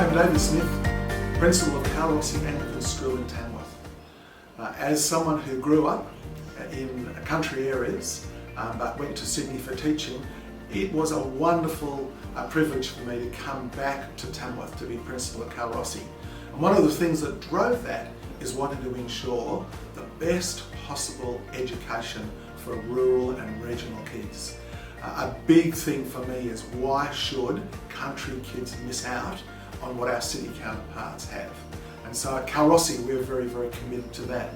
I'm David Smith, Principal of Calrossy Anglican School in Tamworth. As someone who grew up in country areas but went to Sydney for teaching, it was a wonderful privilege for me to come back to Tamworth to be Principal at Calrossy. And one of the things that drove that is wanting to ensure the best possible education for rural and regional kids. A big thing for me is why should country kids miss out on what our city counterparts have? And so at Calrossy we're very, very committed to that.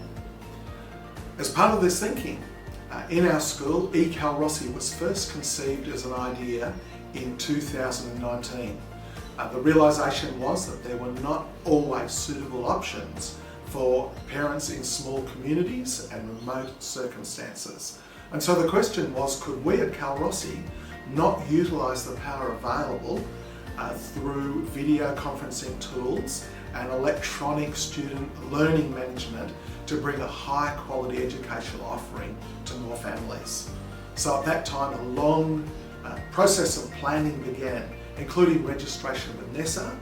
As part of this thinking, in our school, eCalrossy was first conceived as an idea in 2019. The realisation was that there were not always suitable options for parents in small communities and remote circumstances. And so the question was, could we at Calrossy not utilise the power available through video conferencing tools and electronic student learning management to bring a high quality educational offering to more families? So at that time a long process of planning began, including registration with NESA,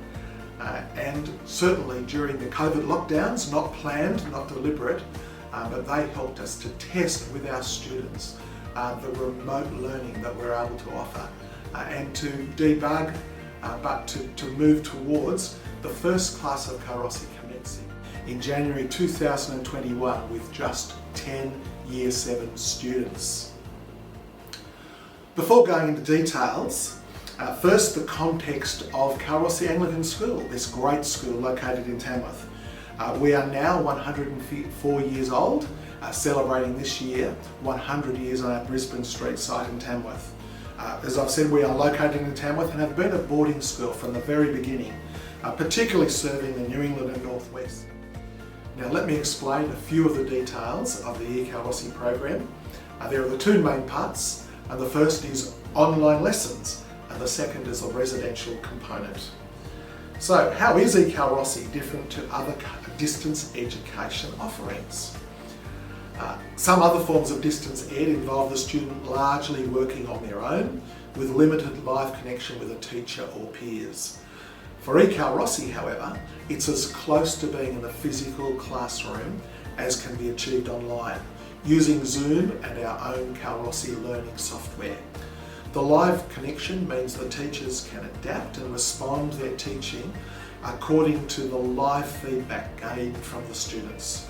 and certainly during the COVID lockdowns, not planned, not deliberate, but they helped us to test with our students the remote learning that we're able to offer and to debug, but to move towards the first class of Calrossy commencing in January 2021 with just 10 Year 7 students. Before going into details, first the context of Calrossy Anglican School, this great school located in Tamworth. We are now 104 years old, celebrating this year 100 years on our Brisbane Street site in Tamworth. As I've said, we are located in Tamworth and have been a boarding school from the very beginning, particularly serving the New England and North West. Now let me explain a few of the details of the eCalrossy program. There are the two main parts, and the first is online lessons and the second is a residential component. So how is eCalrossy different to other distance education offerings? Some other forms of distance ed involve the student largely working on their own with limited live connection with a teacher or peers. For eCalrossy, however, it's as close to being in a physical classroom as can be achieved online, using Zoom and our own Calrossy learning software. The live connection means the teachers can adapt and respond to their teaching according to the live feedback gained from the students.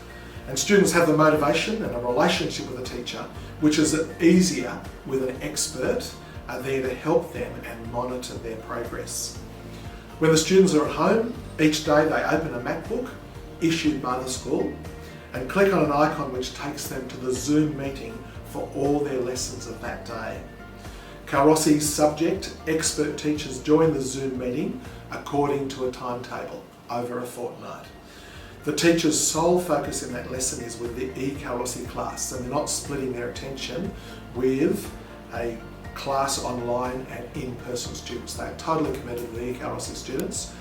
And students have the motivation and a relationship with a teacher, which is easier with an expert there to help them and monitor their progress. When the students are at home, each day they open a MacBook issued by the school and click on an icon which takes them to the Zoom meeting for all their lessons of that day. Calrossy's subject expert teachers join the Zoom meeting according to a timetable over a fortnight. The teacher's sole focus in that lesson is with the eCalrossy class, and they're not splitting their attention with a class online and in-person students. They are totally committed to the eCalrossy students,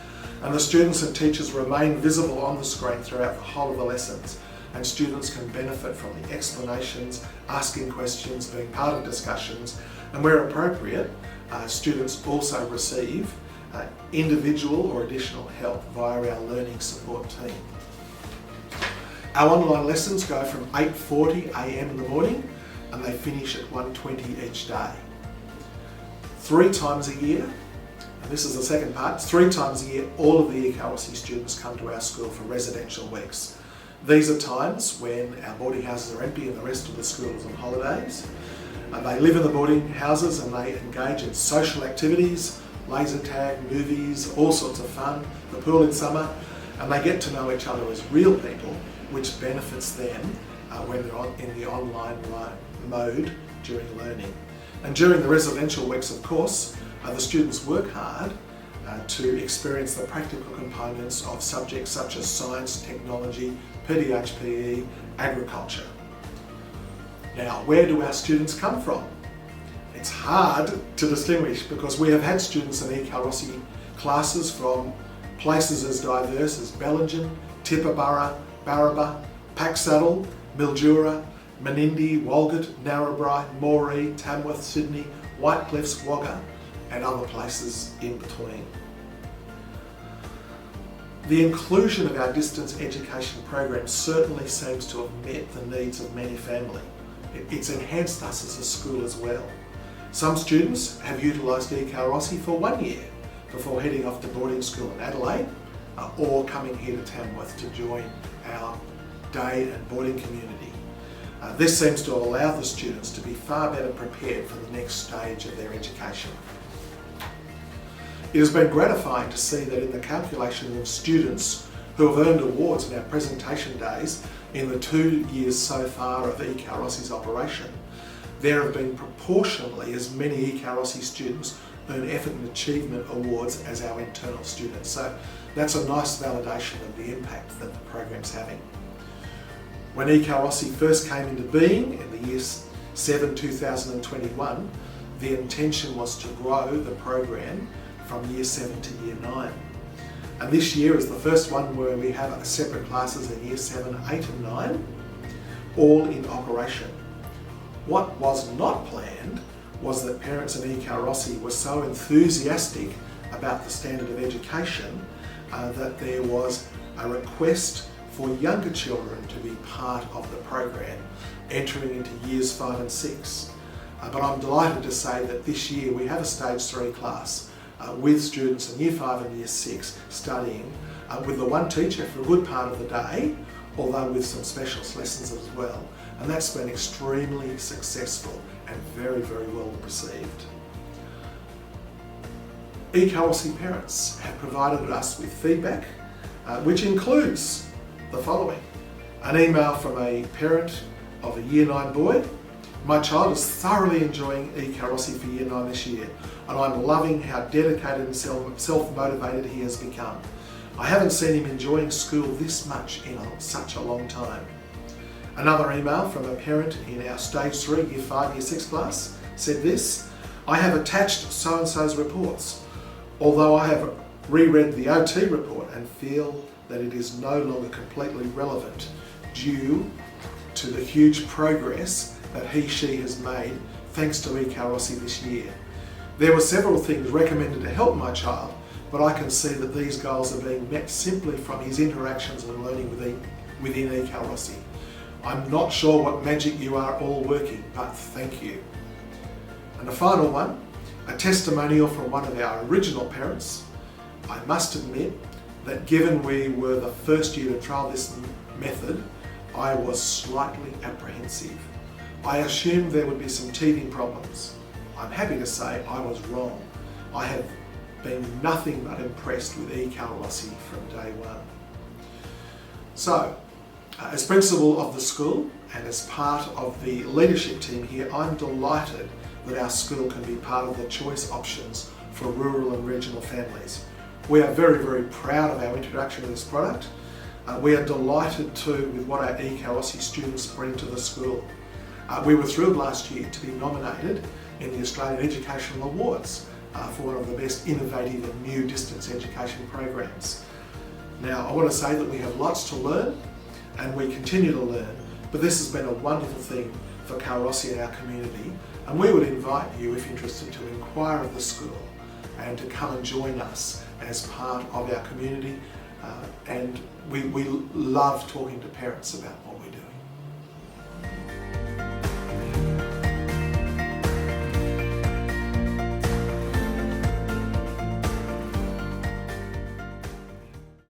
and the students and teachers remain visible on the screen throughout the whole of the lessons, and students can benefit from the explanations, asking questions, being part of discussions, and where appropriate, students also receive individual or additional help via our learning support team. Our online lessons go from 8:40 a.m. in the morning and they finish at 1:20 each day. 3 times a year, and this is the second part, 3 times a year all of the eCalrossy students come to our school for residential weeks. These are times when our boarding houses are empty and the rest of the school is on holidays. They live in the boarding houses and they engage in social activities, laser tag, movies, all sorts of fun, the pool in summer, and they get to know each other as real people, which benefits them when they're in the online mode during learning. And during the residential weeks, of course, the students work hard to experience the practical components of subjects such as science, technology, PDHPE, agriculture. Now, where do our students come from? It's hard to distinguish because we have had students in eCalrossy classes from places as diverse as Bellingen, Tibooburra, Barraba, Packsaddle, Mildura, Menindee, Walgett, Narrabri, Moree, Tamworth, Sydney, White Cliffs, Wagga, and other places in between. The inclusion of our distance education program certainly seems to have met the needs of many families. It's enhanced us as a school as well. Some students have utilised eCalrossy for 1 year before heading off to boarding school in Adelaide or coming here to Tamworth to join our day and boarding community. This seems to allow the students to be far better prepared for the next stage of their education. It has been gratifying to see that in the calculation of students who have earned awards in our presentation days in the 2 years so far of eCalrossy's operation, there have been proportionally as many eCalrossy students earn effort and achievement awards as our internal students. So that's a nice validation of the impact that the program's having. When eCalrossy first came into being in the year 7 2021, the intention was to grow the program from year 7 to year 9. And this year is the first one where we have separate classes in year 7, 8 and 9, all in operation. What was not planned was that parents in eCalrossy were so enthusiastic about the standard of education that there was a request for younger children to be part of the program, entering into years 5 and 6. But I'm delighted to say that this year we have a stage 3 class with students in year 5 and year 6 studying with the one teacher for a good part of the day, although with some specialist lessons as well. And that's been extremely successful and very, very well received. eCalrossy parents have provided us with feedback, which includes the following. An email from a parent of a year 9 boy. My child is thoroughly enjoying eCalrossy for year 9 this year, and I'm loving how dedicated and self-motivated he has become. I haven't seen him enjoying school this much in such a long time. Another email from a parent in our stage 3, year 5, year 6 class said this: I have attached so-and-so's reports. Although I have reread the OT report and feel that it is no longer completely relevant due to the huge progress that she has made thanks to eCalrossy this year. There were several things recommended to help my child, but I can see that these goals are being met simply from his interactions and learning within eCalrossy. I'm not sure what magic you are all working, but thank you. And the final one, a testimonial from one of our original parents. I must admit that given we were the first year to trial this method, I was slightly apprehensive. I assumed there would be some teething problems. I'm happy to say I was wrong. I have been nothing but impressed with eCalrossy from day one. So, as principal of the school and as part of the leadership team here, I'm delighted that our school can be part of the choice options for rural and regional families. We are very, very proud of our introduction of this product. We are delighted too with what our eCalrossy students bring to the school. We were thrilled last year to be nominated in the Australian Educational Awards for one of the best innovative and new distance education programs. Now, I want to say that we have lots to learn and we continue to learn, but this has been a wonderful thing for Calrossy and our community, and we would invite you, if interested, to inquire of the school and to come and join us as part of our community, and we love talking to parents about